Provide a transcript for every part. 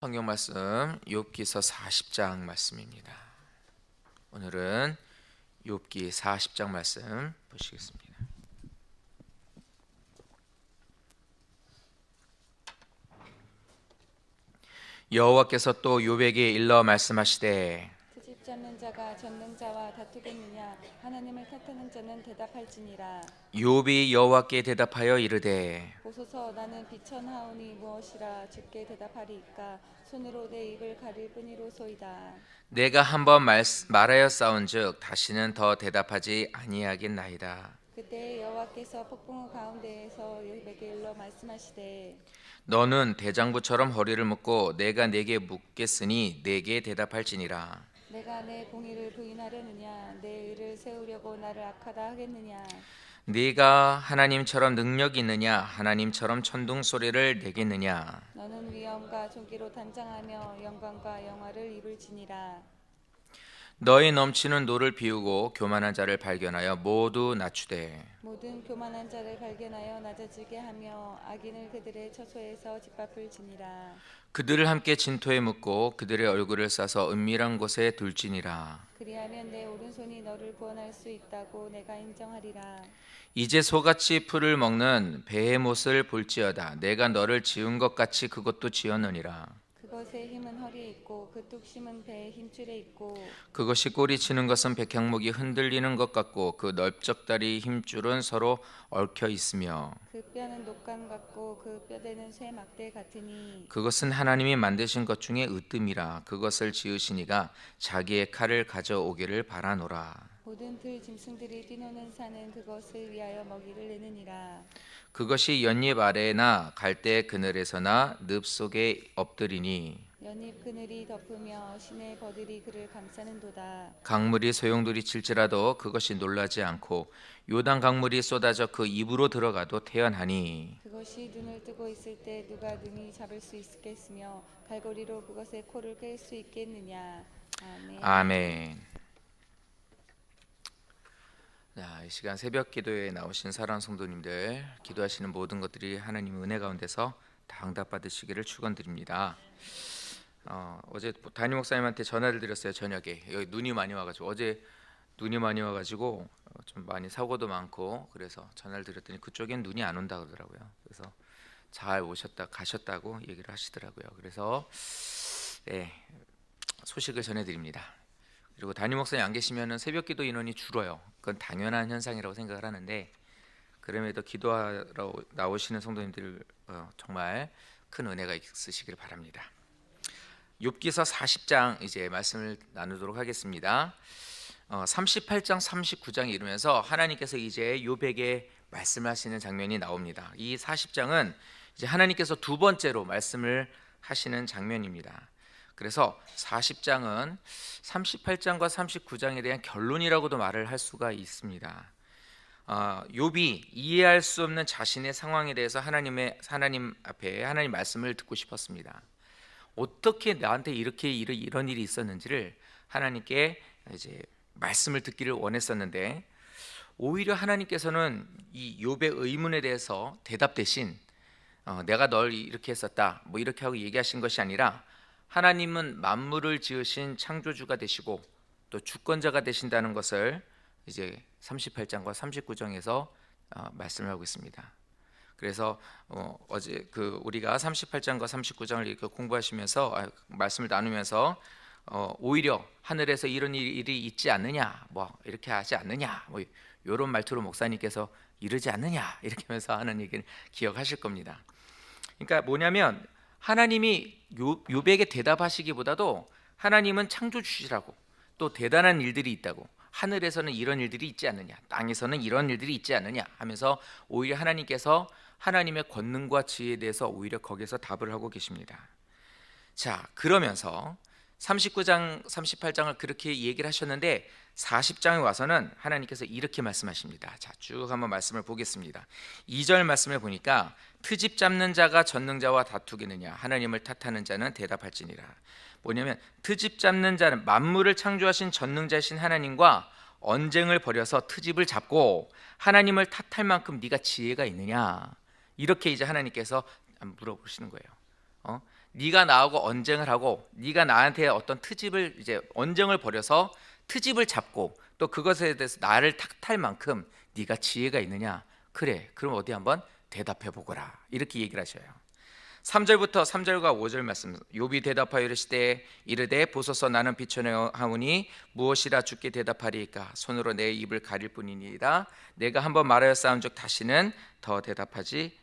성경 말씀 욥기서 40장 말씀입니다. 오늘은 욥기 40장 말씀 보시겠습니다. 여호와께서 또 욥에게 일러 말씀하시되 트집 잡는 자가 젓는 자와 다투겠느냐? 하나님을 탓하는 자는 대답할지니라. 욥이 여호와께 대답하여 이르되 보소서, 나는 비천하오니 무엇이라 주께 대답하리이까? 손으로 내 입을 가릴 뿐이로소이다. 내가 한번 말하여 싸운즉 다시는 더 대답하지 아니하겠나이다. 그때 여호와께서 폭풍우 가운데에서 욥에게 일러 말씀하시되 너는 대장부처럼 허리를 묶고 내가 내게 묻겠으니 내게 대답할지니라. 내가 내 공의를 부인하려느냐? 내 의를 세우려고 나를 악하다 하겠느냐? 네가 하나님처럼 능력이 있느냐? 하나님처럼 천둥 소리를 내겠느냐? 너는 위엄과 존귀로 단장하며 영광과 영화를 입을지니라. 너희 넘치는 노를 비우고 교만한 자를 발견하여 모두 낮추되 모든 교만한 자를 발견하여 낮아지게 하며 악인을 그들의 처소에서 짓밟을지니라. 그들을 함께 진토에 묻고 그들의 얼굴을 싸서 은밀한 곳에 둘지니라. 그리하면 내 오른손이 너를 구원할 수 있다고 내가 인정하리라. 이제 소같이 풀을 먹는 배의 못을 볼지어다. 내가 너를 지은 것 같이 그것도 지었느니라. 그것의 힘은 허리에 있고 그 뚝심은 배의 힘줄에 있고 그것이 꼬리치는 것은 백향목이 흔들리는 것 같고 그 넓적다리 힘줄은 서로 얽혀 있으며 그 뼈는 녹감 같고 그 뼈대는 쇠 막대 같으니 그것은 하나님이 만드신 것 중에 으뜸이라. 그것을 지으시니가 자기의 칼을 가져오기를 바라노라. 모든 들 짐승들이 뛰노는 산은 그것을 위하여 먹이를 내느니라. 그것이 연잎 아래나 갈대 그늘에서나 늪 속에 엎드리니 연잎 그늘이 덮으며 시내 버들이 그를 감싸는도다. 강물이 소용돌이 칠지라도 그것이 놀라지 않고 요단 강물이 쏟아져 그 입으로 들어가도 태연하니 그것이 눈을 뜨고 있을 때 누가 능히 잡을 수 있겠으며 갈고리로 그것의 코를 깰 수 있겠느냐. 아멘. 아멘. 자, 이 시간 새벽 기도에 나오신 사랑하는 성도님들, 기도하시는 모든 것들이 하나님의 은혜 가운데서 다 응답받으시기를 축원드립니다. 어제 담임 목사님한테 전화를 드렸어요. 저녁에 여기 눈이 많이 와가지고 어제 눈이 많이 와가지고 좀 많이 사고도 많고 그래서 전화를 드렸더니 그쪽엔 눈이 안 온다 그러더라고요. 그래서 잘 오셨다 가셨다고 얘기를 하시더라고요. 그래서 네, 소식을 전해드립니다. 그리고 담임 목사님 안 계시면은 새벽기도 인원이 줄어요. 그건 당연한 현상이라고 생각을 하는데 그럼에도 기도하러 나오시는 성도님들 정말 큰 은혜가 있으시길 바랍니다. 욥기서 40장 이제 말씀을 나누도록 하겠습니다. 38장 39장에 이르면서 하나님께서 이제 욥에게 말씀하시는 장면이 나옵니다. 이 40장은 이제 하나님께서 두 번째로 말씀을 하시는 장면입니다. 그래서 40장은 38장과 39장에 대한 결론이라고도 말을 할 수가 있습니다. 욥이 이해할 수 없는 자신의 상황에 대해서 하나님 앞에 하나님 말씀을 듣고 싶었습니다. 어떻게 나한테 이렇게 이런 일이 있었는지를 하나님께 이제 말씀을 듣기를 원했었는데 오히려 하나님께서는 이 욥의 의문에 대해서 대답 대신 내가 널 이렇게 했었다 뭐 이렇게 하고 얘기하신 것이 아니라 하나님은 만물을 지으신 창조주가 되시고 또 주권자가 되신다는 것을 이제 38장과 39장에서 말씀을 하고 있습니다. 그래서 어제 우리가 38장과 39장을 이렇게 공부하시면서 말씀을 나누면서 오히려 하늘에서 이런 일이 있지 않느냐 뭐 이렇게 하지 않느냐 뭐 이런 말투로 목사님께서 이러지 않느냐 이렇게 하면서 하는 얘기를 기억하실 겁니다. 그러니까 뭐냐면 하나님이 욥에게 대답하시기보다도 하나님은 창조주시라고 또 대단한 일들이 있다고 하늘에서는 이런 일들이 있지 않느냐 땅에서는 이런 일들이 있지 않느냐 하면서 오히려 하나님께서 하나님의 권능과 지혜에 대해서 오히려 거기서 답을 하고 계십니다. 자, 그러면서 39장 38장을 그렇게 얘기를 하셨는데 40장에 와서는 하나님께서 이렇게 말씀하십니다. 자, 쭉 한번 말씀을 보겠습니다. 2절 말씀을 보니까 트집 잡는 자가 전능자와 다투겠느냐 하나님을 탓하는 자는 대답할지니라. 뭐냐면 트집 잡는 자는 만물을 창조하신 전능자이신 하나님과 언쟁을 벌여서 트집을 잡고 하나님을 탓할 만큼 네가 지혜가 있느냐 이렇게 이제 하나님께서 물어보시는 거예요. 네가 나하고 언쟁을 하고 네가 나한테 어떤 트집을 이제 언쟁을 벌여서 트집을 잡고 또 그것에 대해서 나를 탓할 만큼 네가 지혜가 있느냐? 그래. 그럼 어디 한번 대답해 보거라. 이렇게 얘기를 하셔요. 3절과 5절 말씀. 욥이 대답하여 이르시되 이르되 보소서 나는 비천하오니 무엇이라 주께 대답하리이까 손으로 내 입을 가릴 뿐이니라. 내가 한번 말하였사온즉 다시는 더 대답하지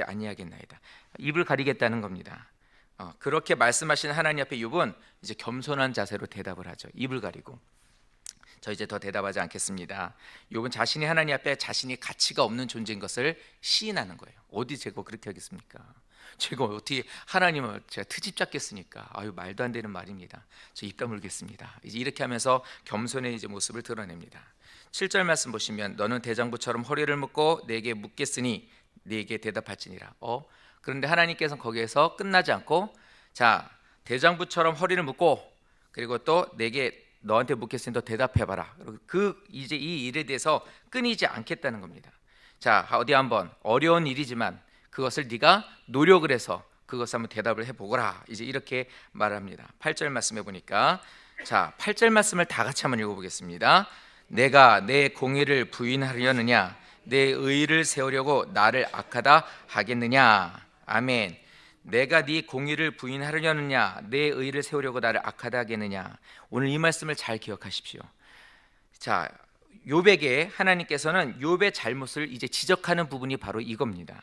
아니하겠나이다. 입을 가리겠다는 겁니다. 그렇게 말씀하신 하나님 앞에 욥은 이제 겸손한 자세로 대답을 하죠. 입을 가리고 저 이제 더 대답하지 않겠습니다. 욥은 자신이 하나님 앞에 자신이 가치가 없는 존재인 것을 시인하는 거예요. 어디 제가 그렇게 하겠습니까? 제가 어떻게 하나님을 제가 트집 잡겠습니까? 아유 말도 안 되는 말입니다. 저 입 다물겠습니다. 이제 이렇게 하면서 겸손의 이제 모습을 드러냅니다. 7절 말씀 보시면 너는 대장부처럼 허리를 묶고 내게 묻겠으니 내게 대답할지니라. 그런데 하나님께서는 거기에서 끝나지 않고 자 대장부처럼 허리를 묶고 그리고 또 내게 너한테 묻겠으니 너 대답해봐라. 이제 이 일에 대해서 끊이지 않겠다는 겁니다. 자 어디 한번 어려운 일이지만 그것을 네가 노력을 해서 그것을 한번 대답을 해보거라. 이제 이렇게 말합니다. 8절 말씀해 보니까 자 8절 말씀을 다 같이 한번 읽어보겠습니다. 내가 내 공의를 부인하려느냐 내 의를 세우려고 나를 악하다 하겠느냐. 아멘. 내가 네 공의를 부인하려느냐 내 의를 세우려고 나를 악하다 하겠느냐. 오늘 이 말씀을 잘 기억하십시오. 자 욥에게 하나님께서는 욥의 잘못을 이제 지적하는 부분이 바로 이겁니다.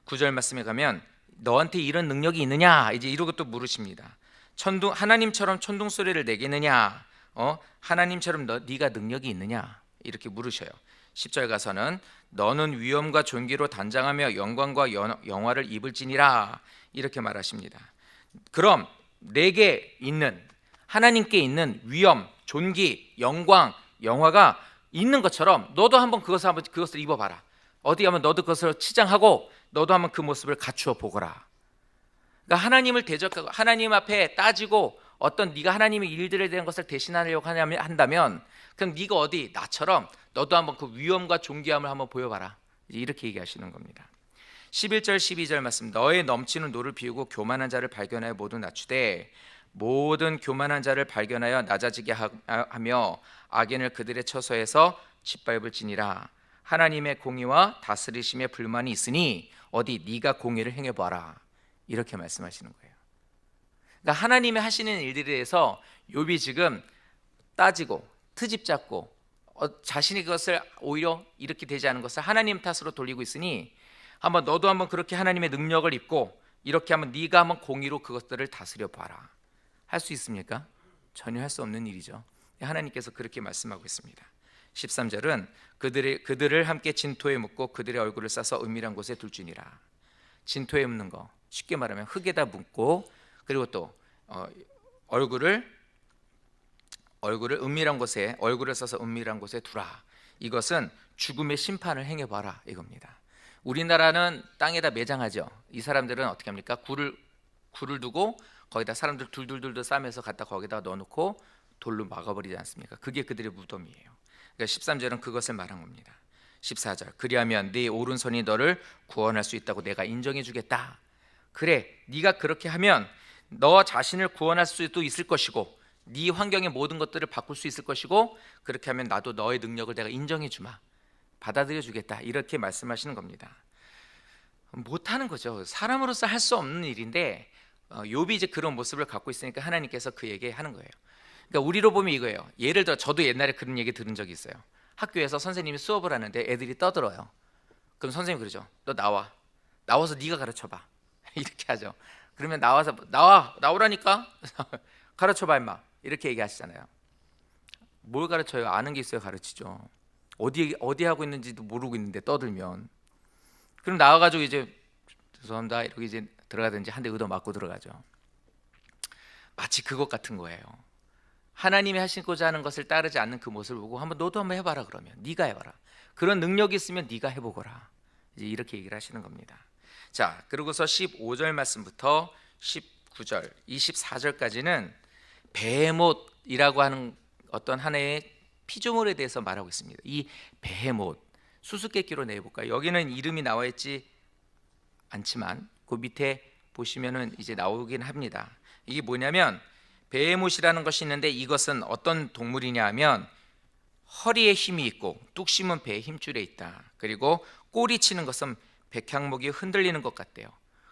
9절 말씀에 가면 너한테 이런 능력이 있느냐 이제 이러고 또 물으십니다. 하나님처럼 천둥 소리를 내겠느냐 하나님처럼 네가 능력이 있느냐 이렇게 물으셔요. 10절 가서는 너는 위엄과 존귀로 단장하며 영광과 영화를 입을지니라 이렇게 말하십니다. 그럼 내게 있는 하나님께 있는 위엄, 존귀, 영광, 영화가 있는 것처럼 너도 한번 그것을 입어봐라. 어디 가면 너도 그것을 치장하고 너도 한번 그 모습을 갖추어 보거라. 그러니까 하나님을 대적하고 하나님 앞에 따지고 어떤 네가 하나님의 일들에 대한 것을 대신하려고 한다면 그럼 네가 어디 나처럼 너도 한번 그 위엄과 존귀함을 한번 보여봐라. 이렇게 얘기하시는 겁니다. 11절 12절 말씀. 너의 넘치는 노를 비우고 교만한 자를 발견하여 모두 낮추되 모든 교만한 자를 발견하여 낮아지게 하며 악인을 그들의 처소에서 짓밟을지니라. 하나님의 공의와 다스리심에 불만이 있으니 어디 네가 공의를 행해봐라. 이렇게 말씀하시는 거예요. 그러니까 하나님이 하시는 일들에 대해서 욥이 지금 따지고 트집 잡고 자신이 그것을 오히려 이렇게 되지 않은 것을 하나님 탓으로 돌리고 있으니 너도 한번 그렇게 하나님의 능력을 입고 이렇게 한번 네가 한번 공의로 그것들을 다스려 봐라. 할 수 있습니까? 전혀 할 수 없는 일이죠. 하나님께서 그렇게 말씀하고 있습니다. 13절은 그들을 함께 진토에 묻고 그들의 얼굴을 싸서 은밀한 곳에 둘지니라. 진토에 묻는 거 쉽게 말하면 흙에다 묻고 그리고 또 얼굴을 은밀한 곳에 얼굴을 싸서 은밀한 곳에 두라. 이것은 죽음의 심판을 행해봐라 이겁니다. 우리나라는 땅에다 매장하죠. 이 사람들은 어떻게 합니까? 굴을 두고 거기다 사람들 둘둘둘 싸매서 갖다 거기다 넣어놓고 돌로 막아버리지 않습니까? 그게 그들의 무덤이에요. 그러니까 13절은 그것을 말한 겁니다. 14절 그리하면 네 오른손이 너를 구원할 수 있다고 내가 인정해 주겠다. 그래 네가 그렇게 하면 너 자신을 구원할 수도 있을 것이고 네 환경의 모든 것들을 바꿀 수 있을 것이고 그렇게 하면 나도 너의 능력을 내가 인정해 주마. 받아들여 주겠다. 이렇게 말씀하시는 겁니다. 못하는 거죠. 사람으로서 할 수 없는 일인데 욥이 이제 그런 모습을 갖고 있으니까 하나님께서 그에게 하는 거예요. 그러니까 우리로 보면 이거예요. 예를 들어 저도 옛날에 그런 얘기 들은 적이 있어요. 학교에서 선생님이 수업을 하는데 애들이 떠들어요. 그럼 선생님이 그러죠. 너 나와서 네가 가르쳐봐. 이렇게 하죠. 그러면 나오라니까 가르쳐봐 임마. 이렇게 얘기하시잖아요. 뭘 가르쳐요? 아는 게 있어야 가르치죠. 어디 하고 있는지도 모르고 있는데 떠들면 그럼 나와가지고 이제 죄송합니다 이렇게 이제 들어가든지 한 대 얻어 맞고 들어가죠. 마치 그것 같은 거예요. 하나님이 하시고자 하는 것을 따르지 않는 그 모습을 보고 너도 한번 해봐라. 그러면 네가 해봐라. 그런 능력이 있으면 네가 해보거라. 이제 이렇게 얘기를 하시는 겁니다. 자 그리고서 15절 말씀부터 19절 24절까지는 베헤못이라고 하는 어떤 하나의 피조물에 대해서 말하고 있습니다. 이 베헤못 수수께끼로 내볼까요? 여기는 이름이 나와 있지 않지만 그 밑에 보시면은 이제 나오긴 합니다. 이게 뭐냐면 베헤못이라는 것이 있는데 이것은 어떤 동물이냐 하면 허리에 힘이 있고 뚝 심은 배에 힘줄에 있다. 그리고 꼬리 치는 것은 백향목이 흔들리는 것 같대요.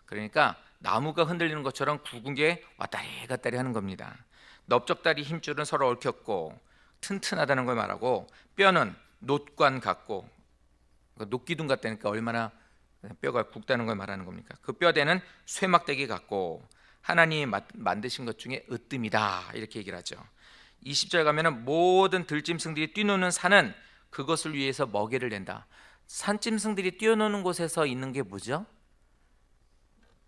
그러니까 나무가 흔들리는 것처럼 굵은 게 왔다리 갔다리 하는 겁니다. 넓적다리 힘줄은 서로 얽혔고 튼튼하다는 걸 말하고 뼈는 놋관 같고 녹기둥 같다니까 얼마나 뼈가 굵다는 걸 말하는 겁니까? 그 뼈대는 쇠막대기 같고 하나님이 만드신 것 중에 으뜸이다 이렇게 얘기를 하죠. 20절 가면은 모든 들짐승들이 뛰노는 산은 그것을 위해서 먹이를 낸다. 산짐승들이 뛰어노는 곳에서 있는 게 뭐죠?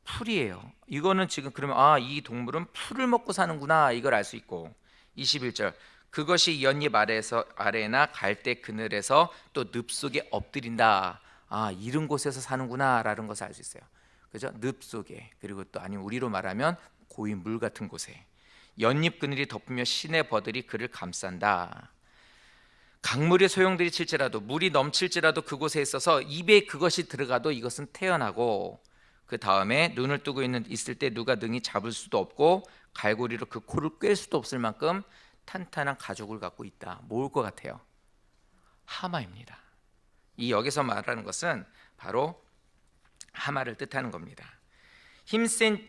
풀이에요. 이거는 지금 그러면 이 동물은 풀을 먹고 사는구나 이걸 알 수 있고 21절 그것이 연잎 아래나 갈대 그늘에서 또 늪 속에 엎드린다. 이런 곳에서 사는구나라는 것을 알 수 있어요. 그죠? 늪 속에 그리고 또 아니면 우리로 말하면 고인 물 같은 곳에 연잎 그늘이 덮으며 시내 버들이 그를 감싼다. 강물의 소용들이 칠지라도 물이 넘칠지라도 그곳에 있어서 입에 그것이 들어가도 이것은 태어나고 그 다음에 눈을 뜨고 있을 때 누가 능히 잡을 수도 없고 갈고리로 그 코를 꿰 수도 없을 만큼 탄탄한 가죽을 갖고 있다. 뭘 것 같아요? 하마입니다. 이 여기서 말하는 것은 바로 하마를 뜻하는 겁니다. 힘센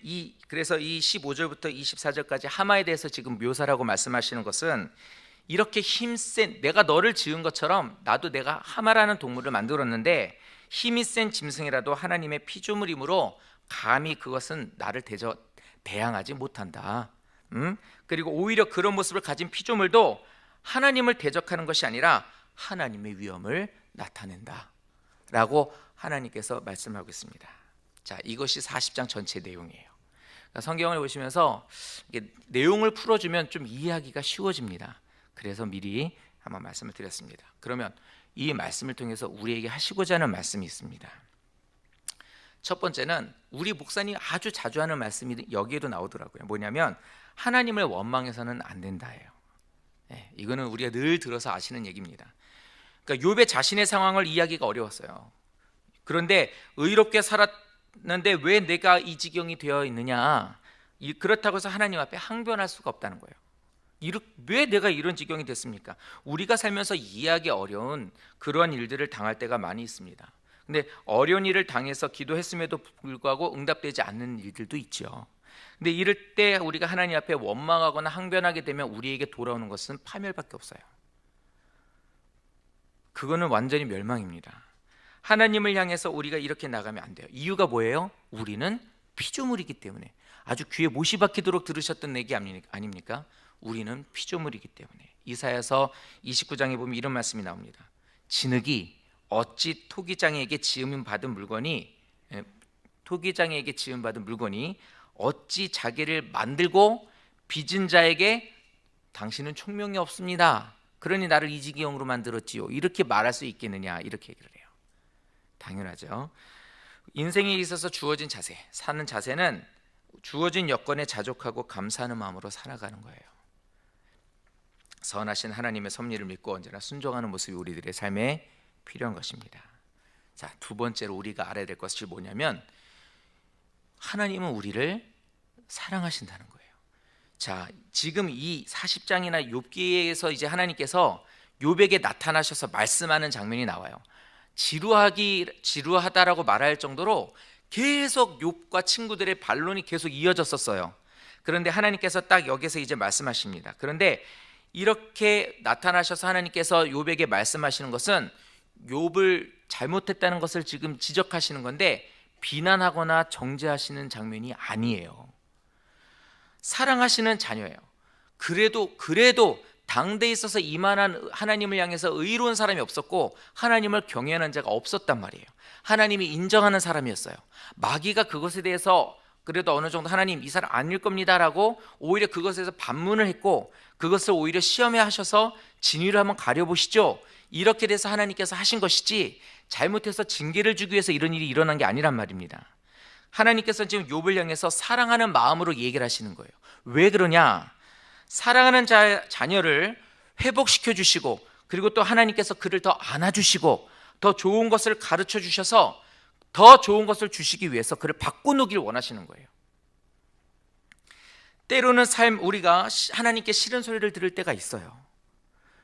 그래서 이 15절부터 24절까지 하마에 대해서 지금 묘사라고 말씀하시는 것은 이렇게 힘센 내가 너를 지은 것처럼 나도 내가 하마라는 동물을 만들었는데 힘이 센 짐승이라도 하나님의 피조물이므로 감히 그것은 나를 대항하지 못한다. 그리고 오히려 그런 모습을 가진 피조물도 하나님을 대적하는 것이 아니라 하나님의 위엄을 나타낸다 라고 하나님께서 말씀하고 있습니다. 자, 이것이 40장 전체 내용이에요. 그러니까 성경을 보시면서 이게 내용을 풀어주면 좀 이해하기가 쉬워집니다. 그래서 미리 한번 말씀을 드렸습니다. 그러면 이 말씀을 통해서 우리에게 하시고자 하는 말씀이 있습니다. 첫 번째는 우리 목사님이 아주 자주 하는 말씀이 여기에도 나오더라고요. 뭐냐면 하나님을 원망해서는 안 된다예요. 이거는 우리가 늘 들어서 아시는 얘기입니다. 그러니까 욥의 자신의 상황을 이해하기가 어려웠어요. 그런데 의롭게 살았는데 왜 내가 이 지경이 되어 있느냐? 그렇다고 해서 하나님 앞에 항변할 수가 없다는 거예요. 왜 내가 이런 지경이 됐습니까? 우리가 살면서 이해하기 어려운 그러한 일들을 당할 때가 많이 있습니다. 근데 어려운 일을 당해서 기도했음에도 불구하고 응답되지 않는 일들도 있죠. 근데 이럴 때 우리가 하나님 앞에 원망하거나 항변하게 되면 우리에게 돌아오는 것은 파멸밖에 없어요. 그거는 완전히 멸망입니다. 하나님을 향해서 우리가 이렇게 나가면 안 돼요. 이유가 뭐예요? 우리는 피조물이기 때문에. 아주 귀에 못이 박히도록 들으셨던 얘기 아닙니까? 우리는 피조물이기 때문에. 이사야서 29장에 보면 이런 말씀이 나옵니다. 진흙이 어찌 토기장에게 지음받은 물건이 어찌 자기를 만들고 빚은 자에게 당신은 총명이 없습니다. 그러니 나를 이 지경으로 만들었지요. 이렇게 말할 수 있겠느냐 이렇게 얘기를 해요. 당연하죠. 인생에 있어서 주어진 자세, 사는 자세는 주어진 여건에 자족하고 감사하는 마음으로 살아가는 거예요. 선하신 하나님의 섭리를 믿고 언제나 순종하는 모습이 우리들의 삶에 필요한 것입니다. 자, 두 번째로 우리가 알아야 될 것이 뭐냐면 하나님은 우리를 사랑하신다는 거예요. 자, 지금 이 40장이나 욥기에서 이제 하나님께서 욥에게 나타나셔서 말씀하는 장면이 나와요. 지루하다라고 말할 정도로 계속 욥과 친구들의 반론이 계속 이어졌었어요. 그런데 하나님께서 딱 여기서 이제 말씀하십니다. 그런데 이렇게 나타나셔서 하나님께서 욥에게 말씀하시는 것은 욥을 잘못했다는 것을 지금 지적하시는 건데 비난하거나 정죄하시는 장면이 아니에요. 사랑하시는 자녀예요. 그래도 당대에 있어서 이만한 하나님을 향해서 의로운 사람이 없었고 하나님을 경외하는 자가 없었단 말이에요. 하나님이 인정하는 사람이었어요. 마귀가 그것에 대해서 그래도 어느 정도 하나님 이 사람 아닐 겁니다라고 오히려 그것에서 반문을 했고 그것을 오히려 시험에 하셔서 진위를 한번 가려보시죠. 이렇게 돼서 하나님께서 하신 것이지 잘못해서 징계를 주기 위해서 이런 일이 일어난 게 아니란 말입니다. 하나님께서 지금 욥을 향해서 사랑하는 마음으로 얘기를 하시는 거예요. 왜 그러냐? 사랑하는 자녀를 회복시켜 주시고 그리고 또 하나님께서 그를 더 안아주시고 더 좋은 것을 가르쳐 주셔서 더 좋은 것을 주시기 위해서 그를 바꿔놓길 원하시는 거예요. 때로는 우리가 하나님께 싫은 소리를 들을 때가 있어요.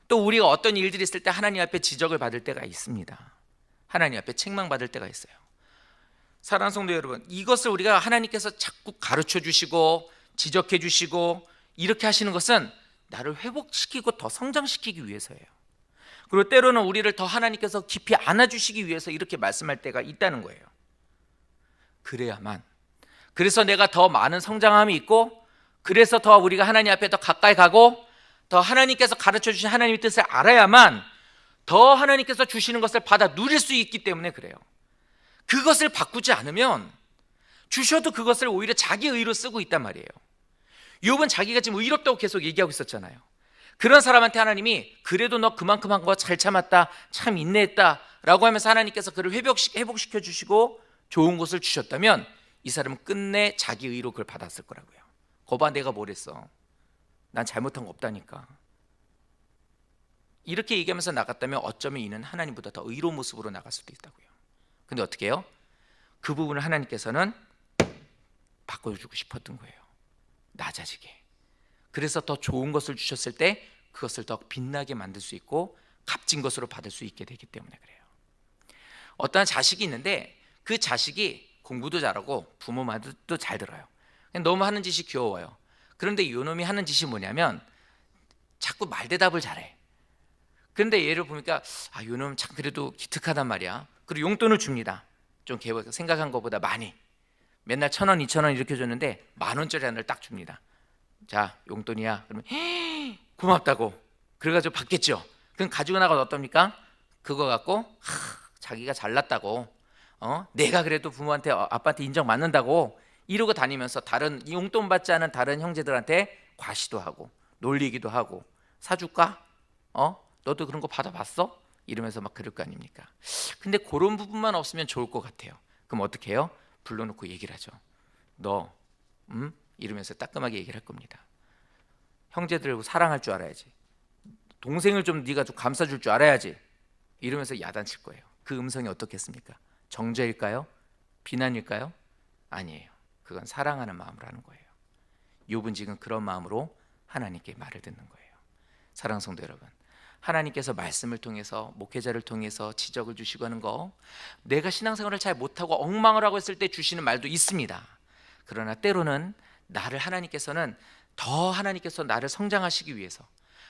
또 우리가 어떤 일들이 있을 때 하나님 앞에 지적을 받을 때가 있습니다. 하나님 앞에 책망받을 때가 있어요. 사랑하는 성도 여러분, 이것을 우리가 하나님께서 자꾸 가르쳐 주시고 지적해 주시고 이렇게 하시는 것은 나를 회복시키고 더 성장시키기 위해서예요. 그리고 때로는 우리를 더 하나님께서 깊이 안아주시기 위해서 이렇게 말씀할 때가 있다는 거예요. 그래서 내가 더 많은 성장함이 있고, 그래서 더 우리가 하나님 앞에 더 가까이 가고, 더 하나님께서 가르쳐 주신 하나님의 뜻을 알아야만 더 하나님께서 주시는 것을 받아 누릴 수 있기 때문에 그래요. 그것을 바꾸지 않으면 주셔도 그것을 오히려 자기 의로 쓰고 있단 말이에요. 욥은 자기가 지금 의롭다고 계속 얘기하고 있었잖아요. 그런 사람한테 하나님이 그래도 너 그만큼 한 거 잘 참았다, 참 인내했다 라고 하면서 하나님께서 그를 회복시켜 주시고 좋은 것을 주셨다면 이 사람은 끝내 자기 의로 그걸 받았을 거라고요. 거봐, 내가 뭘 했어? 난 잘못한 거 없다니까. 이렇게 얘기하면서 나갔다면 어쩌면 이는 하나님보다 더 의로운 모습으로 나갈 수도 있다고요. 근데 어떻게 해요? 그 부분을 하나님께서는 바꿔주고 싶었던 거예요. 낮아지게. 그래서 더 좋은 것을 주셨을 때 그것을 더 빛나게 만들 수 있고 값진 것으로 받을 수 있게 되기 때문에 그래요. 어떠한 자식이 있는데 그 자식이 공부도 잘하고 부모 말도 잘 들어요. 너무 하는 짓이 귀여워요. 그런데 이놈이 하는 짓이 뭐냐면 자꾸 말대답을 잘해. 그런데 얘를 보니까 이놈 참 그래도 기특하단 말이야. 그리고 용돈을 줍니다. 좀 생각한 것보다 많이. 맨날 1,000원, 2,000원 이렇게 줬는데 10,000원짜리 하나를 딱 줍니다. 자, 용돈이야. 그러면 고맙다고. 그래가지고 받겠죠. 그럼 가지고 나가서 어떻습니까? 그거 갖고 자기가 잘났다고, 내가 그래도 부모한테 아빠한테 인정받는다고 이러고 다니면서 다른 용돈 받지 않은 다른 형제들한테 과시도 하고 놀리기도 하고, 사줄까? 너도 그런 거 받아봤어? 이러면서 막 그럴 거 아닙니까? 근데 그런 부분만 없으면 좋을 것 같아요. 그럼 어떻게 해요? 불러놓고 얘기를 하죠. 너 이러면서 따끔하게 얘기를 할 겁니다. 형제들을 사랑할 줄 알아야지. 동생을 좀 네가 좀 감싸줄 줄 알아야지. 이러면서 야단칠 거예요. 그 음성이 어떻겠습니까? 정죄일까요? 비난일까요? 아니에요. 그건 사랑하는 마음으로 하는 거예요. 욥은 지금 그런 마음으로 하나님께 말을 듣는 거예요. 사랑하는 성도 여러분, 하나님께서 말씀을 통해서 목회자를 통해서 지적을 주시고 하는 거, 내가 신앙생활을 잘 못하고 엉망을 하고 있을 때 주시는 말도 있습니다. 그러나 때로는 나를 하나님께서는 더 하나님께서 나를 성장하시기 위해서,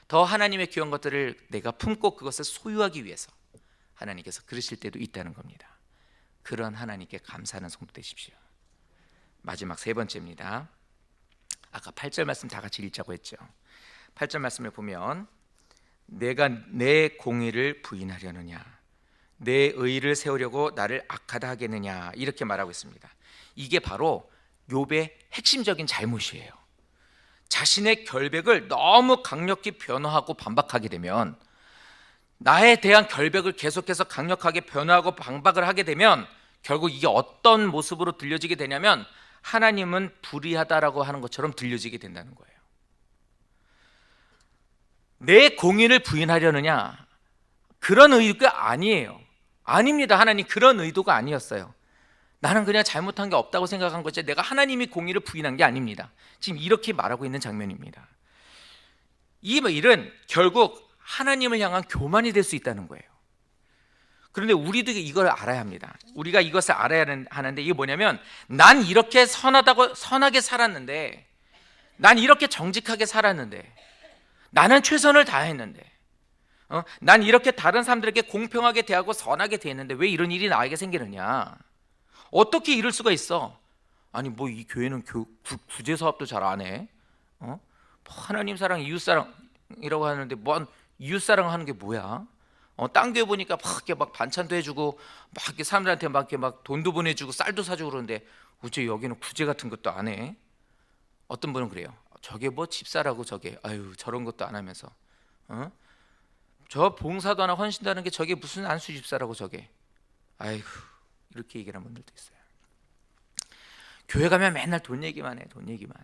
더 하나님의 귀한 것들을 내가 품고 그것을 소유하기 위해서 하나님께서 그러실 때도 있다는 겁니다. 그런 하나님께 감사하는 성도 되십시오. 마지막 세 번째입니다. 아까 8절 말씀 다 같이 읽자고 했죠. 8절 말씀을 보면 내가 내 공의를 부인하려느냐, 내 의를 세우려고 나를 악하다 하겠느냐, 이렇게 말하고 있습니다. 이게 바로 욥의 핵심적인 잘못이에요. 자신의 결백을 너무 강력히 변호하고 반박하게 되면, 나에 대한 결백을 계속해서 강력하게 변호하고 반박을 하게 되면 결국 이게 어떤 모습으로 들려지게 되냐면 하나님은 불의하다라고 하는 것처럼 들려지게 된다는 거예요. 내 공의를 부인하려느냐, 그런 의도가 아니에요. 아닙니다. 하나님 그런 의도가 아니었어요. 나는 그냥 잘못한 게 없다고 생각한 거지 내가 하나님이 공의를 부인한 게 아닙니다. 지금 이렇게 말하고 있는 장면입니다. 이 일은 결국 하나님을 향한 교만이 될 수 있다는 거예요. 그런데 우리도 이걸 알아야 합니다. 우리가 이것을 알아야 하는데, 이게 뭐냐면 난 이렇게 선하게 살았는데, 난 이렇게 정직하게 살았는데, 나는 최선을 다했는데, 난 이렇게 다른 사람들에게 공평하게 대하고 선하게 대했는데 왜 이런 일이 나에게 생기느냐? 어떻게 이럴 수가 있어? 아니 뭐 이 교회는 구제 사업도 잘 안 해? 하나님 사랑, 이웃 사랑이라고 하는데 뭔 이웃 사랑 하는 게 뭐야? 딴 교회 보니까 막 반찬도 해주고 막 이렇게 사람들한테 막 돈도 보내주고 쌀도 사주고 그러는데 어째 여기는 구제 같은 것도 안 해? 어떤 분은 그래요. 저게 뭐 집사라고 저게 저런 것도 안 하면서 저 봉사도 하나 헌신도 하는 게 저게 무슨 안수 집사라고 저게 이렇게 얘기하는 분들도 있어요. 교회 가면 맨날 돈 얘기만 해, 돈 얘기만.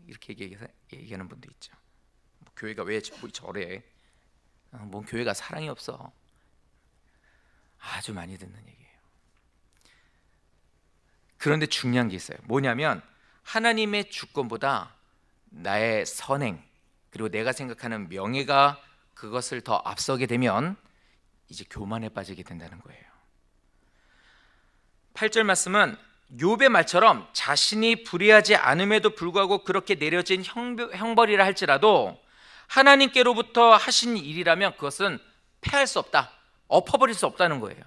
이렇게 얘기하는 분도 있죠. 뭐 교회가 왜 저래? 뭔 교회가 사랑이 없어? 아주 많이 듣는 얘기예요. 그런데 중요한 게 있어요. 뭐냐면 하나님의 주권보다 나의 선행 그리고 내가 생각하는 명예가 그것을 더 앞서게 되면 이제 교만에 빠지게 된다는 거예요. 8절 말씀은 욥의 말처럼 자신이 불의하지 않음에도 불구하고 그렇게 내려진 형벌이라 할지라도 하나님께로부터 하신 일이라면 그것은 패할 수 없다, 엎어버릴 수 없다는 거예요.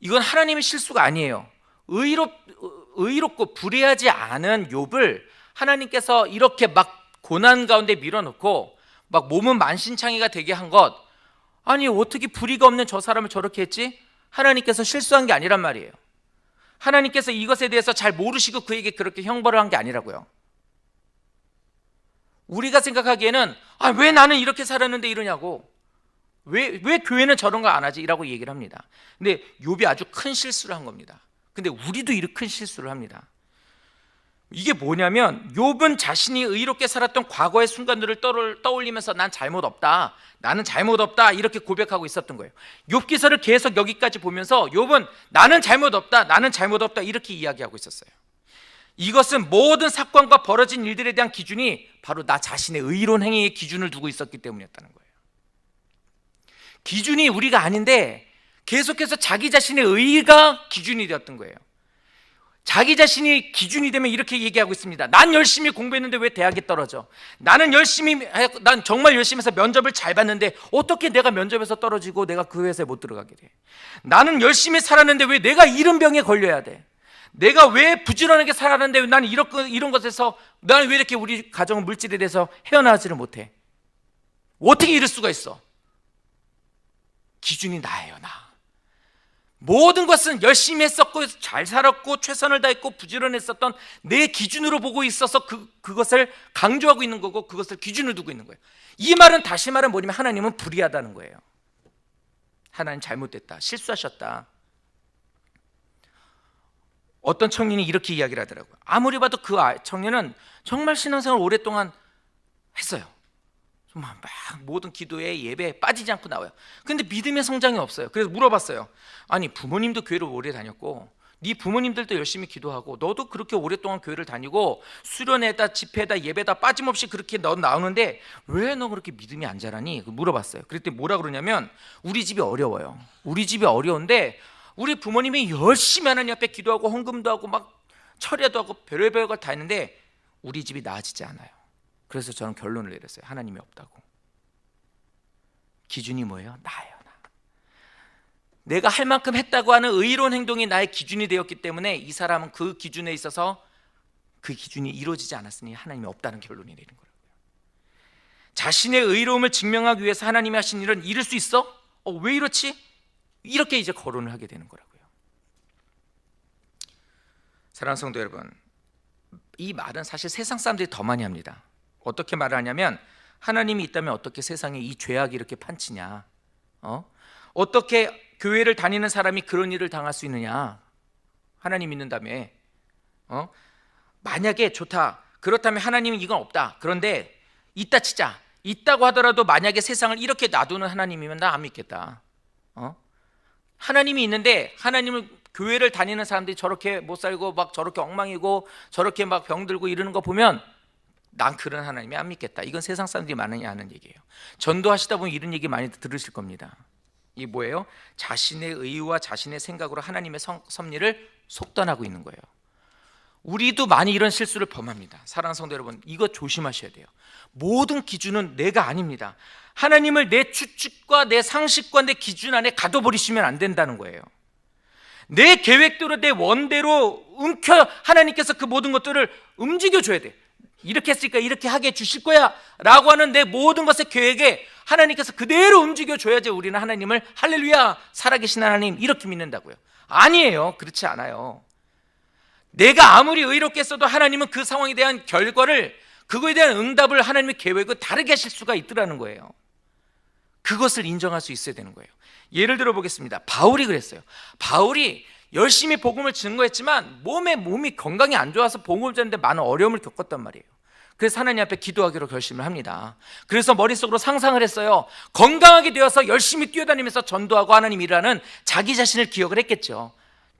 이건 하나님의 실수가 아니에요. 의롭고 불의하지 않은 욥을 하나님께서 이렇게 막 고난 가운데 밀어넣고 막 몸은 만신창이가 되게 한 것, 아니 어떻게 불의가 없는 저 사람을 저렇게 했지? 하나님께서 실수한 게 아니란 말이에요. 하나님께서 이것에 대해서 잘 모르시고 그에게 그렇게 형벌을 한 게 아니라고요. 우리가 생각하기에는 왜 나는 이렇게 살았는데 이러냐고, 왜 교회는 저런 거 안 하지? 라고 얘기를 합니다. 근데 욥이 아주 큰 실수를 한 겁니다. 근데 우리도 이렇게 큰 실수를 합니다. 이게 뭐냐면 욥은 자신이 의롭게 살았던 과거의 순간들을 떠올리면서 난 잘못 없다, 나는 잘못 없다 이렇게 고백하고 있었던 거예요. 욥기서를 계속 여기까지 보면서 욥은 나는 잘못 없다, 나는 잘못 없다 이렇게 이야기하고 있었어요. 이것은 모든 사건과 벌어진 일들에 대한 기준이 바로 나 자신의 의로운 행위의 기준을 두고 있었기 때문이었다는 거예요. 기준이 우리가 아닌데 계속해서 자기 자신의 의가 기준이 되었던 거예요. 자기 자신이 기준이 되면 이렇게 얘기하고 있습니다. 난 열심히 공부했는데 왜 대학에 떨어져? 난 정말 열심히 해서 면접을 잘 봤는데 어떻게 내가 면접에서 떨어지고 내가 그 회사에 못 들어가게 돼? 나는 열심히 살았는데 왜 내가 이런 병에 걸려야 돼? 내가 왜 부지런하게 살았는데 나는 이런 것에서 나는 왜 이렇게 우리 가정 물질에 대해서 헤어나오지를 못해? 어떻게 이럴 수가 있어? 기준이 나예요, 나. 모든 것은 열심히 했었고 잘 살았고 최선을 다했고 부지런했었던 내 기준으로 보고 있어서 그것을 강조하고 있는 거고 그것을 기준을 두고 있는 거예요. 이 말은 다시 말하면 뭐냐면 하나님은 불의하다는 거예요. 하나님 잘못됐다, 실수하셨다. 어떤 청년이 이렇게 이야기를 하더라고요. 아무리 봐도 그 청년은 정말 신앙생활 오랫동안 했어요. 정말 막 모든 기도에 예배에 빠지지 않고 나와요. 근데 믿음의 성장이 없어요. 그래서 물어봤어요. 아니 부모님도 교회를 오래 다녔고 네 부모님들도 열심히 기도하고 너도 그렇게 오랫동안 교회를 다니고 수련회다 집회다 예배다 빠짐없이 그렇게 너 나오는데 왜 너 그렇게 믿음이 안 자라니? 물어봤어요. 그랬더니 뭐라 그러냐면 우리 집이 어려워요. 우리 집이 어려운데 우리 부모님이 열심히 하나님 앞에 기도하고 헌금도 하고 막 철야도 하고 별의별 걸 다 했는데 우리 집이 나아지지 않아요. 그래서 저는 결론을 내렸어요. 하나님이 없다고. 기준이 뭐예요? 나예요, 나. 내가 할 만큼 했다고 하는 의로운 행동이 나의 기준이 되었기 때문에 이 사람은 그 기준에 있어서 그 기준이 이루어지지 않았으니 하나님이 없다는 결론이 내린 거라고요. 자신의 의로움을 증명하기 위해서 하나님이 하신 일은 이룰 수 있어? 왜 이렇지? 이렇게 이제 거론을 하게 되는 거라고요. 사랑하는 성도 여러분, 이 말은 사실 세상 사람들이 더 많이 합니다. 어떻게 말을 하냐면 하나님이 있다면 어떻게 세상에 이 죄악이 이렇게 판치냐, 어떻게 교회를 다니는 사람이 그런 일을 당할 수 있느냐, 하나님 믿는다며, 만약에 좋다, 그렇다면 하나님은 이건 없다, 그런데 있다 치자, 있다고 하더라도 만약에 세상을 이렇게 놔두는 하나님이면 나 안 믿겠다. 하나님이 있는데 하나님을 교회를 다니는 사람들이 저렇게 못 살고 막 저렇게 엉망이고 저렇게 막 병들고 이러는 거 보면 난 그런 하나님이 안 믿겠다. 이건 세상 사람들이 많이 하는 얘기예요. 전도하시다 보면 이런 얘기 많이 들으실 겁니다. 이게 뭐예요? 자신의 의와 자신의 생각으로 하나님의 섭리를 속단하고 있는 거예요. 우리도 많이 이런 실수를 범합니다. 사랑하는 성도 여러분, 이거 조심하셔야 돼요. 모든 기준은 내가 아닙니다. 하나님을 내 추측과 내 상식과 내 기준 안에 가둬버리시면 안 된다는 거예요. 내 계획대로 내 원대로 하나님께서 그 모든 것들을 움직여줘야 돼. 이렇게 했으니까 이렇게 하게 해주실 거야 라고 하는 내 모든 것의 계획에 하나님께서 그대로 움직여줘야지 우리는 하나님을 할렐루야 살아계신 하나님 이렇게 믿는다고요. 아니에요. 그렇지 않아요. 내가 아무리 의롭게 써도 하나님은 그 상황에 대한 결과를, 그거에 대한 응답을 하나님의 계획을 다르게 하실 수가 있더라는 거예요. 그것을 인정할 수 있어야 되는 거예요. 예를 들어 보겠습니다. 바울이 그랬어요. 바울이 열심히 복음을 증거했지만 몸이 건강이 안 좋아서 복음을 전하는데 많은 어려움을 겪었단 말이에요. 그래서 하나님 앞에 기도하기로 결심을 합니다. 그래서 머릿속으로 상상을 했어요. 건강하게 되어서 열심히 뛰어다니면서 전도하고 하나님 일하는 자기 자신을 기억을 했겠죠.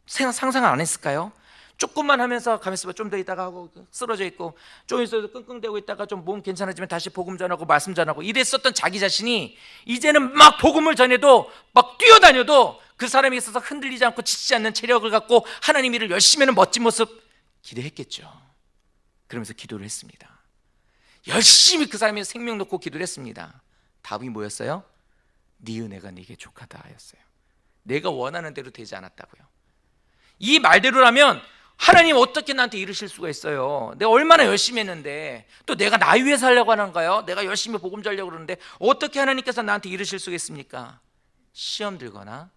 상상을 안 했을까요? 조금만 하면서 가만있어 봐. 좀 더 있다가 하고 쓰러져 있고 좀 있어도 끙끙대고 있다가 좀 몸 괜찮아지면 다시 복음 전하고 말씀 전하고 이랬었던 자기 자신이 이제는 막 복음을 전해도 막 뛰어다녀도 그 사람에 있어서 흔들리지 않고 지치지 않는 체력을 갖고 하나님 일을 열심히 하는 멋진 모습 기대했겠죠. 그러면서 기도를 했습니다. 열심히 그 사람이 생명 놓고 기도를 했습니다. 답이 뭐였어요? 네 은혜가 네게 족하다 하였어요. 내가 원하는 대로 되지 않았다고요. 이 말대로라면 하나님 어떻게 나한테 이르실 수가 있어요? 내가 얼마나 열심히 했는데 또 내가 나 위해서 하려고 하는가요? 내가 열심히 복음 전하려고 그러는데 어떻게 하나님께서 나한테 이르실 수가 있습니까? 시험 들거나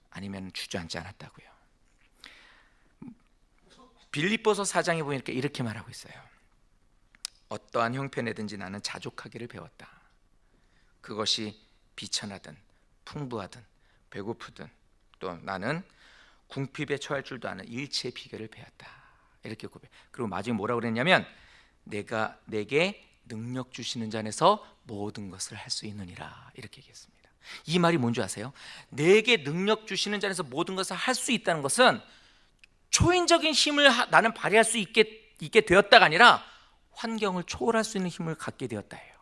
아니면 주저앉지 않았다고요. 빌립보서 4장에 보니까 이렇게 말하고 있어요. 어떠한 형편에든지 나는 자족하기를 배웠다. 그것이 비천하든 풍부하든 배고프든 또 나는 궁핍에 처할 줄도 아는 일체의 비결을 배웠다. 이렇게 고백. 그리고 마지막에 뭐라고 그랬냐면 내가 내게 능력 주시는 자 안에서 모든 것을 할 수 있느니라 이렇게 얘기했습니다. 이 말이 뭔지 아세요? 내게 능력 주시는 자 안에서 모든 것을 할 수 있다는 것은 초인적인 힘을 나는 발휘할 수 있게 되었다가 아니라 환경을 초월할 수 있는 힘을 갖게 되었다예요.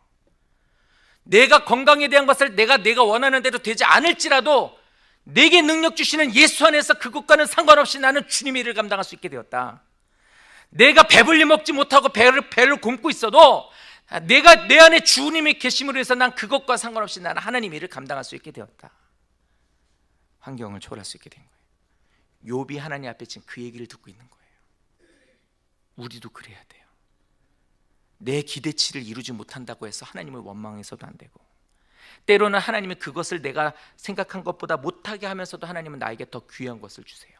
내가 건강에 대한 것을 내가 원하는 대로 되지 않을지라도 내게 능력 주시는 예수 안에서 그것과는 상관없이 나는 주님의 일을 감당할 수 있게 되었다. 내가 배불리 먹지 못하고 배를 굶고 있어도 내가 내 안에 주님의 계심으로 해서 난 그것과 상관없이 나는 하나님의 일을 감당할 수 있게 되었다. 환경을 초월할 수 있게 된 거예요. 욥이 하나님 앞에 지금 그 얘기를 듣고 있는 거예요. 우리도 그래야 돼요. 내 기대치를 이루지 못한다고 해서 하나님을 원망해서도 안 되고, 때로는 하나님이 그것을 내가 생각한 것보다 못하게 하면서도 하나님은 나에게 더 귀한 것을 주세요.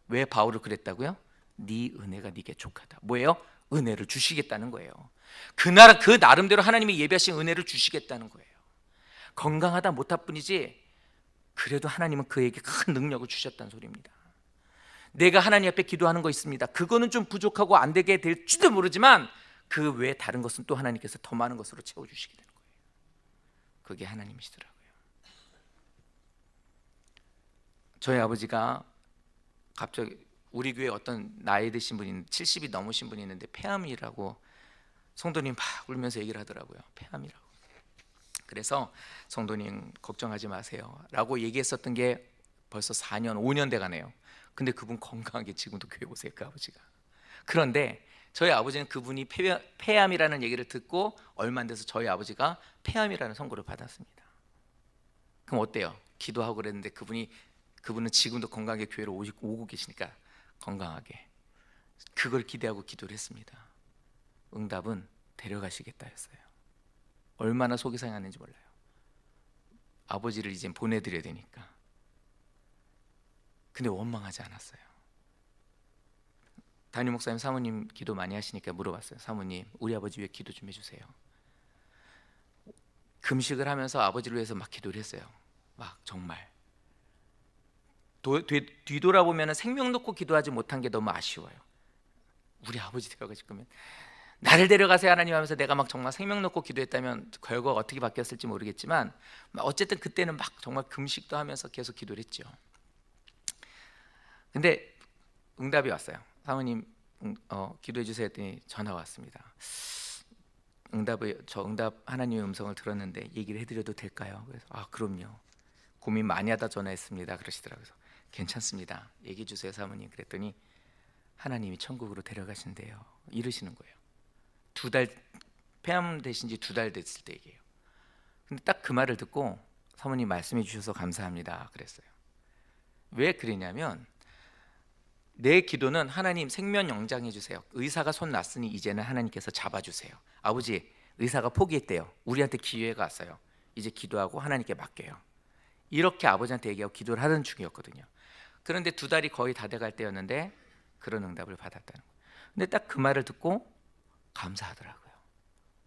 왜 바울을 그랬다고요? 네 은혜가 네게 족하다. 뭐예요? 은혜를 주시겠다는 거예요. 그 나름대로 하나님이 예비하신 은혜를 주시겠다는 거예요. 건강하다 못할 뿐이지 그래도 하나님은 그에게 큰 능력을 주셨다는 소리입니다. 내가 하나님 앞에 기도하는 거 있습니다. 그거는 좀 부족하고 안 되게 될지도 모르지만 그 외에 다른 것은 또 하나님께서 더 많은 것으로 채워주시게 되는 거예요. 그게 하나님이시더라고요. 저희 아버지가 갑자기 우리 교회에 어떤 나이 드신 분이 70이 넘으신 분이 있는데 폐암이라고 성도님 막 울면서 얘기를 하더라고요. 폐암이라고. 그래서 성도님 걱정하지 마세요 라고 얘기했었던 게 벌써 4년 5년 돼가네요. 근데 그분 건강하게 지금도 교회 오세요. 그 아버지가. 그런데 저희 아버지는 그분이 폐암이라는 얘기를 듣고 얼마 안 돼서 저희 아버지가 폐암이라는 선고를 받았습니다. 그럼 어때요? 기도하고 그랬는데 그분은 지금도 건강하게 교회로 오고 계시니까 건강하게 그걸 기대하고 기도를 했습니다. 응답은 데려가시겠다 했어요. 얼마나 속이 상했는지 몰라요. 아버지를 이제 보내드려야 되니까. 근데 원망하지 않았어요. 담임 목사님 사모님 기도 많이 하시니까 물어봤어요. 사모님 우리 아버지 위해 기도 좀 해주세요. 금식을 하면서 아버지를 위해서 막 기도를 했어요. 막 정말 뒤돌아보면 생명 놓고 기도하지 못한 게 너무 아쉬워요. 우리 아버지 되어가실 거면 나를 데려가세요 하나님 하면서 내가 막 정말 생명 놓고 기도했다면 결과가 어떻게 바뀌었을지 모르겠지만 어쨌든 그때는 막 정말 금식도 하면서 계속 기도를 했죠. 근데 응답이 왔어요. 사모님 기도해 주세요 했더니 전화가 왔습니다. 저 응답 하나님의 음성을 들었는데 얘기를 해드려도 될까요? 그래서 그럼요. 고민 많이 하다 전화했습니다. 그러시더라고요. 그래서 괜찮습니다. 얘기해 주세요 사모님. 그랬더니 하나님이 천국으로 데려가신대요. 이러시는 거예요. 폐암 되신 지 2달 됐을 때 얘기해요. 근데 딱 그 말을 듣고 사모님 말씀해 주셔서 감사합니다 그랬어요. 왜 그러냐면 내 기도는 하나님 생명 연장해 주세요. 의사가 손 놨으니 이제는 하나님께서 잡아주세요. 아버지 의사가 포기했대요. 우리한테 기회가 왔어요. 이제 기도하고 하나님께 맡겨요. 이렇게 아버지한테 얘기하고 기도를 하던 중이었거든요. 그런데 2달이 거의 다 돼갈 때였는데 그런 응답을 받았다는 거예요. 근데 딱 그 말을 듣고 감사하더라고요.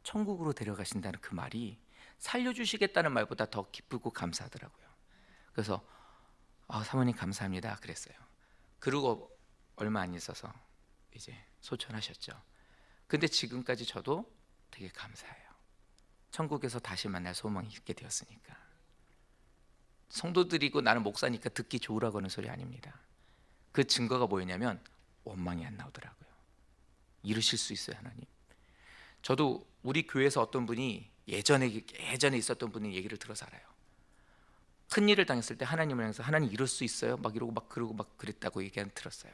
천국으로 데려가신다는 그 말이 살려주시겠다는 말보다 더 기쁘고 감사하더라고요. 그래서 사모님 감사합니다 그랬어요. 그리고 얼마 안 있어서 이제 소천하셨죠. 근데 지금까지 저도 되게 감사해요. 천국에서 다시 만날 소망이 있게 되었으니까. 성도들이고 나는 목사니까 듣기 좋으라고 하는 소리 아닙니다. 그 증거가 뭐였냐면 원망이 안 나오더라고요. 이루실 수 있어요, 하나님. 저도 우리 교회에서 어떤 분이 예전에 있었던 분이 얘기를 들어서 알아요. 큰 일을 당했을 때 하나님을 향해서 하나님 이룰 수 있어요? 막 이러고 막 그러고 막 그랬다고 얘기한 들었어요.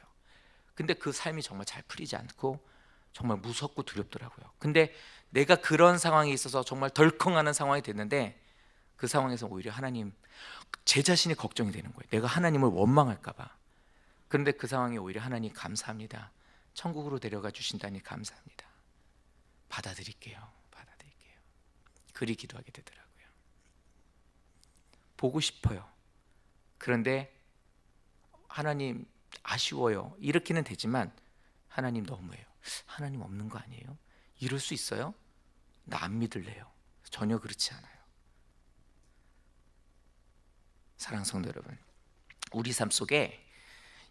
근데 그 삶이 정말 잘 풀리지 않고 정말 무섭고 두렵더라고요. 근데 내가 그런 상황에 있어서 정말 덜컹하는 상황이 됐는데 그 상황에서 오히려 하나님, 제 자신이 걱정이 되는 거예요. 내가 하나님을 원망할까 봐. 그런데 그 상황에 오히려 하나님 감사합니다. 천국으로 데려가 주신다니 감사합니다. 받아들일게요. 그리 기도하게 되더라고요. 보고 싶어요. 그런데 하나님 아쉬워요. 이렇게는 되지만 하나님 너무해요. 하나님 없는 거 아니에요? 이럴 수 있어요? 나 안 믿을래요. 전혀 그렇지 않아요. 사랑하는 성도 여러분, 우리 삶 속에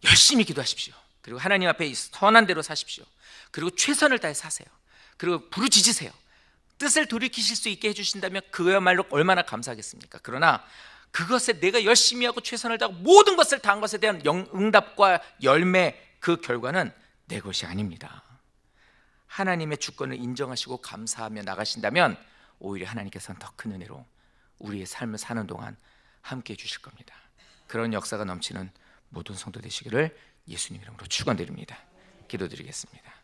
열심히 기도하십시오. 그리고 하나님 앞에 선한 대로 사십시오. 그리고 최선을 다해 사세요. 그리고 부르짖으세요. 뜻을 돌이키실 수 있게 해주신다면 그야말로 얼마나 감사하겠습니까? 그러나 그것에 내가 열심히 하고 최선을 다하고 모든 것을 다한 것에 대한 응답과 열매, 그 결과는 내 것이 아닙니다. 하나님의 주권을 인정하시고 감사하며 나가신다면 오히려 하나님께서는 더 큰 은혜로 우리의 삶을 사는 동안 함께 해주실 겁니다. 그런 역사가 넘치는 모든 성도 되시기를 예수님 이름으로 축원드립니다. 기도드리겠습니다.